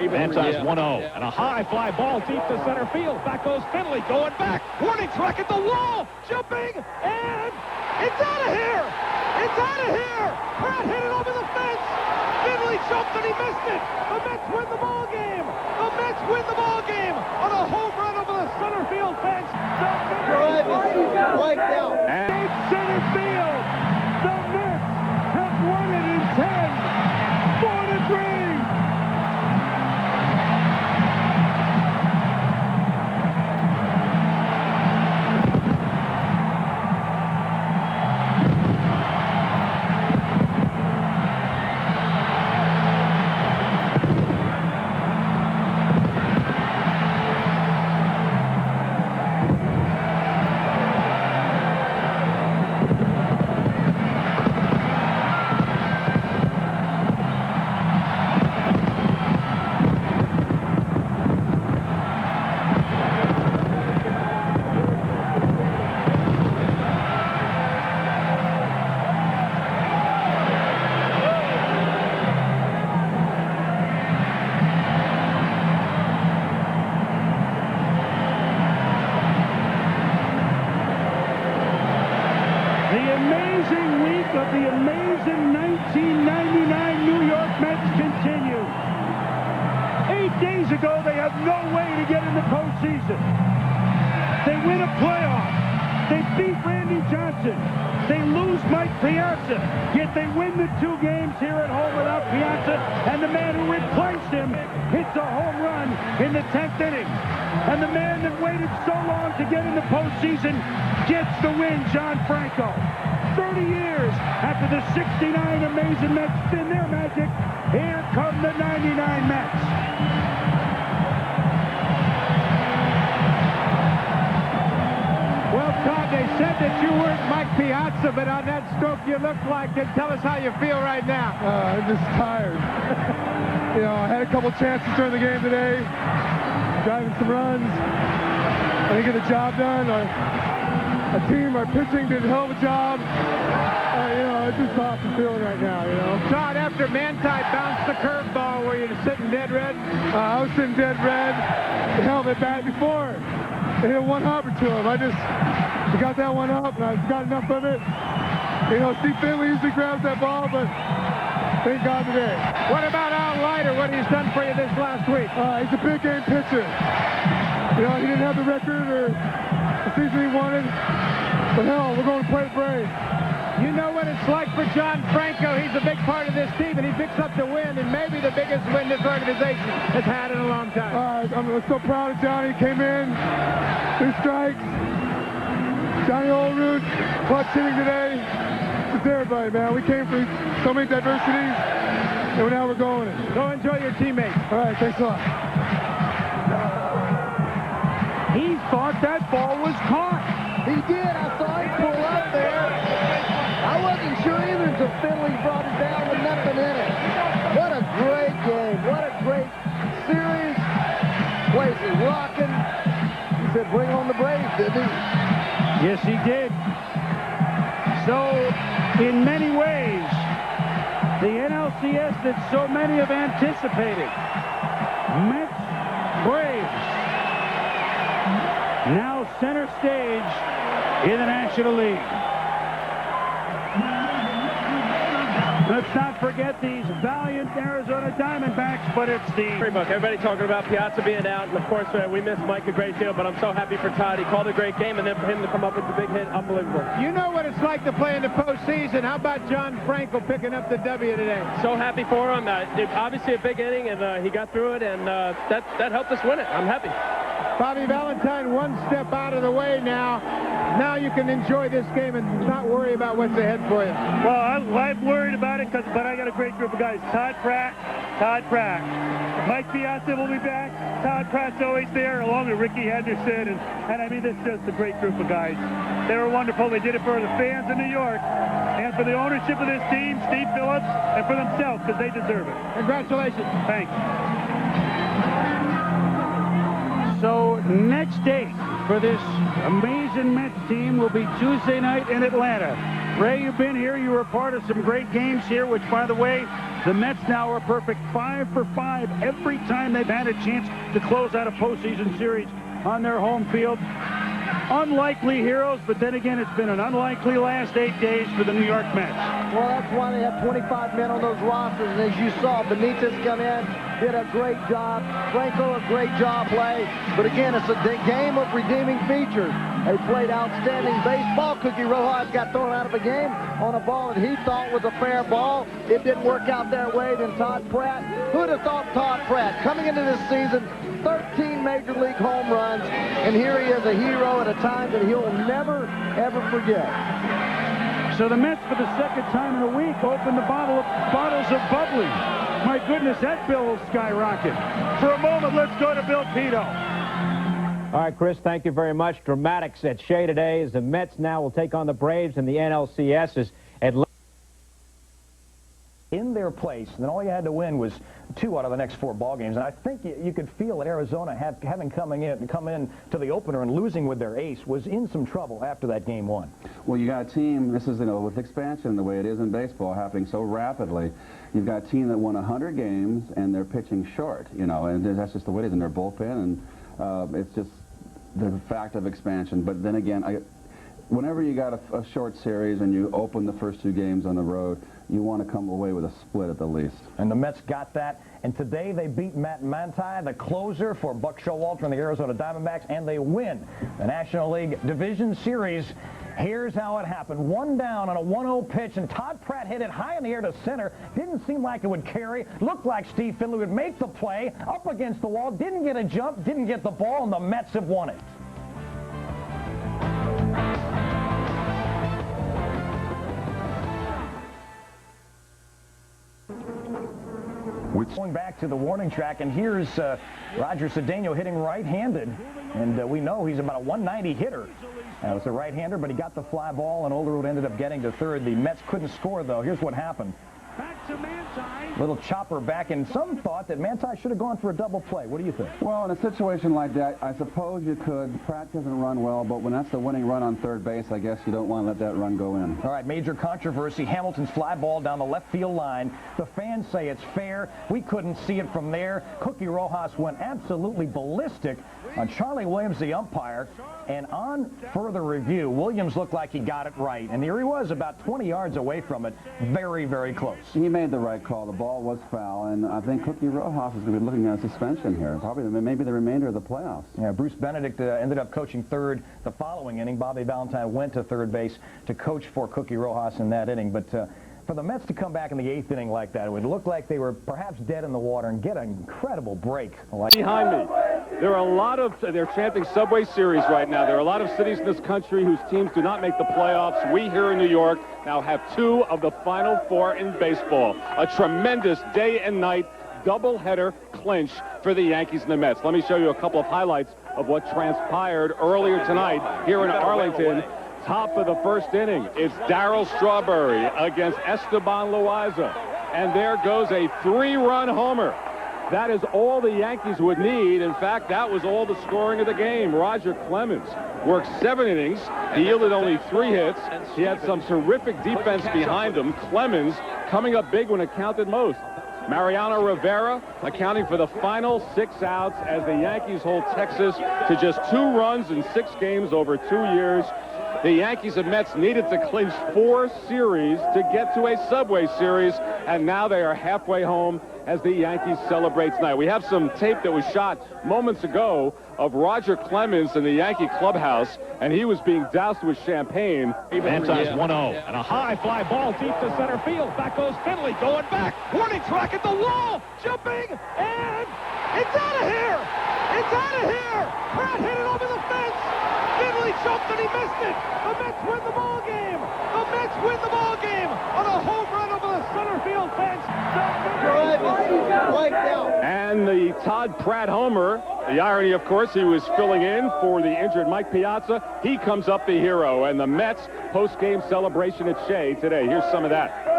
Manti's 1-0, and a high fly ball deep to center field. Back goes Finley, going back. Warning track at the wall, jumping, and it's out of here! It's out of here! Pratt hit it over the fence. Finley jumped and he missed it. The Mets win the ball game. The Mets win the ball game on a home run over the center field fence. Wiped out. And center field. The Mets have won it in 10, 4-3. Of the amazing 1999 New York Mets continue. 8 days ago, they have no way to get in the postseason. They win a playoff. They beat Randy Johnson. They lose Mike Piazza. Yet they win the 2 games here at home without Piazza. And the man who replaced him hits a home run in the 10th inning. And the man that waited so long to get in the postseason gets the win, John Franco. 30 years after the 69 amazing Mets spin their magic, here come the 99 Mets. Well, Todd, they said that you weren't Mike Piazza, but on that stroke you look like it. Tell us how you feel right now. I'm just tired. I had a couple chances during the game today, driving some runs. I didn't get the job done. Our pitching did a hell of a job. It's just an awesome feeling right now, Todd, after Manti bounced the curveball, were you sitting dead red? I was sitting dead red. The hell, they bat before. They hit one hopper to him. I got that one up, and I got enough of it. Steve Finley usually grabs that ball, but thank God today. What about Al Leiter, what he's done for you this last week? He's a big game pitcher. He didn't have the record or the season he wanted. But hell, we're going to play the Braves. You know what it's like for John Franco. He's a big part of this team, and he picks up the win, and maybe the biggest win this organization has had in a long time. I'm so proud of Johnny. He came in, 2 strikes. Johnny Oldroot, clutch hitting today. It's everybody, man. We came from so many diversities, and now we're going. Go enjoy your teammates. All right, thanks a lot. He thought that ball was caught. He did. I saw him pull up there. I wasn't sure either until Finley brought it down with nothing in it. What a great game. What a great series. Place is rocking. He said, bring on the Braves, didn't he? Yes, he did. So, in many ways, the NLCS that so many have anticipated. Mets, Braves. Now center stage in the National League. Let's not forget these valiant Arizona Diamondbacks, but it's the... Everybody talking about Piazza being out, and of course we miss Mike a great deal, but I'm so happy for Todd. He called a great game, and then for him to come up with the big hit, unbelievable. You know what it's like to play in the postseason. How about John Franco picking up the W today? So happy for him. Obviously a big inning, and he got through it, and that helped us win it. I'm happy. Bobby Valentine one step out of the way now. Now you can enjoy this game and not worry about what's ahead for you. Well, I'm worried about it, but I got a great group of guys. Todd Pratt. Mike Piazza will be back. Todd Pratt's always there, along with Ricky Henderson. And I mean, this is just a great group of guys. They were wonderful. They did it for the fans in New York and for the ownership of this team, Steve Phillips, and for themselves, because they deserve it. Congratulations. Thanks. So next date for this amazing Mets team will be Tuesday night in Atlanta. Ray, you've been here. You were part of some great games here, which, by the way, The Mets now are a perfect 5 for 5 every time they've had a chance to close out a postseason series on their home field. Unlikely heroes, but then again, it's been an unlikely last 8 days for the New York Mets. Well, that's why they have 25 men on those rosters, and as you saw, Benitez come in, did a great job. Franco, a great job play. But again, it's a game of redeeming features. They played outstanding baseball. Cookie Rojas got thrown out of a game on a ball that he thought was a fair ball. It didn't work out their way. Then Todd Pratt, who would have thought Todd Pratt, coming into this season, 13 Major League home runs, and here he is, a hero at a time that he'll never, ever forget. So the Mets, for the second time in a week, opened the bottles of bubbly. My goodness, that bill will skyrocket. For a moment, let's go to Bill Pito. All right, Chris, thank you very much. Dramatics at Shea today as the Mets now will take on the Braves in the NLCS as in their place, and then all you had to win was 2 out of the next 4 ball games. And I think you could feel that Arizona, having come in to the opener and losing with their ace, was in some trouble after that game 1. Well, you got a team, this is, with expansion the way it is in baseball, happening so rapidly, you've got a team that won 100 games, and they're pitching short, and that's just the way it is in their bullpen, and it's just the fact of expansion. But then again, whenever you got a short series and you open the first 2 games on the road, you want to come away with a split at the least. And the Mets got that. And today they beat Matt Manti, the closer for Buck Showalter and the Arizona Diamondbacks, and they win the National League Division Series. Here's how it happened. 1 down on a 1-0 pitch, and Todd Pratt hit it high in the air to center. Didn't seem like it would carry. Looked like Steve Finley would make the play. Up against the wall. Didn't get a jump. Didn't get the ball, and the Mets have won it. Going back to the warning track, and here's Roger Cedeno hitting right-handed, and we know he's about a 190 hitter. It's a right-hander, but he got the fly ball, and Olerud ended up getting to third. The Mets couldn't score, though. Here's what happened. Back to Manti. Little chopper back, and some thought that Manti should have gone for a double play. What do you think? Well, in a situation like that, I suppose you could. Pratt doesn't run well, but when that's the winning run on third base, I guess you don't want to let that run go in. All right, major controversy. Hamilton's fly ball down the left field line. The fans say it's fair. We couldn't see it from there. Cookie Rojas went absolutely ballistic on Charlie Williams, the umpire. And on further review, Williams looked like he got it right. And here he was about 20 yards away from it. Very, very close. He made the right call. The ball was foul, and I think Cookie Rojas is going to be looking at a suspension here. Probably maybe the remainder of the playoffs. Yeah, Bruce Benedict ended up coaching third the following inning. Bobby Valentine went to third base to coach for Cookie Rojas in that inning. But for the Mets to come back in the 8th inning like that, it would look like they were perhaps dead in the water and get an incredible break. Behind me, there are a lot of, they're chanting Subway Series right now. There are a lot of cities in this country whose teams do not make the playoffs. We here in New York now have 2 of the Final 4 in baseball. A tremendous day and night doubleheader clinch for the Yankees and the Mets. Let me show you a couple of highlights of what transpired earlier tonight here in Arlington. Top of the first inning, it's Darryl Strawberry against Esteban Loaiza. And there goes a 3-run homer. That is all the Yankees would need. In fact, that was all the scoring of the game. Roger Clemens worked 7 innings. He yielded only 3 hits. He had some terrific defense behind him. Clemens coming up big when it counted most. Mariano Rivera accounting for the final 6 outs as the Yankees hold Texas to just 2 runs in 6 games over 2 years. The Yankees and Mets needed to clinch 4 series to get to a Subway Series, and now they are halfway home as the Yankees celebrate tonight. We have some tape that was shot moments ago of Roger Clemens in the Yankee clubhouse, and he was being doused with champagne. Manti's 1-0, and a high fly ball deep to center field. Back goes Finley, going back. Warning track at the wall, jumping, and it's out of here! It's out of here! Pratt hit it over the fence. Finley jumped and he missed it. The Mets win the ball game. The Mets win the ball game on a home run over the center field fence. And the Todd Pratt homer, the irony, of course, he was filling in for the injured Mike Piazza. He comes up the hero, and the Mets post-game celebration at Shea today. Here's some of that.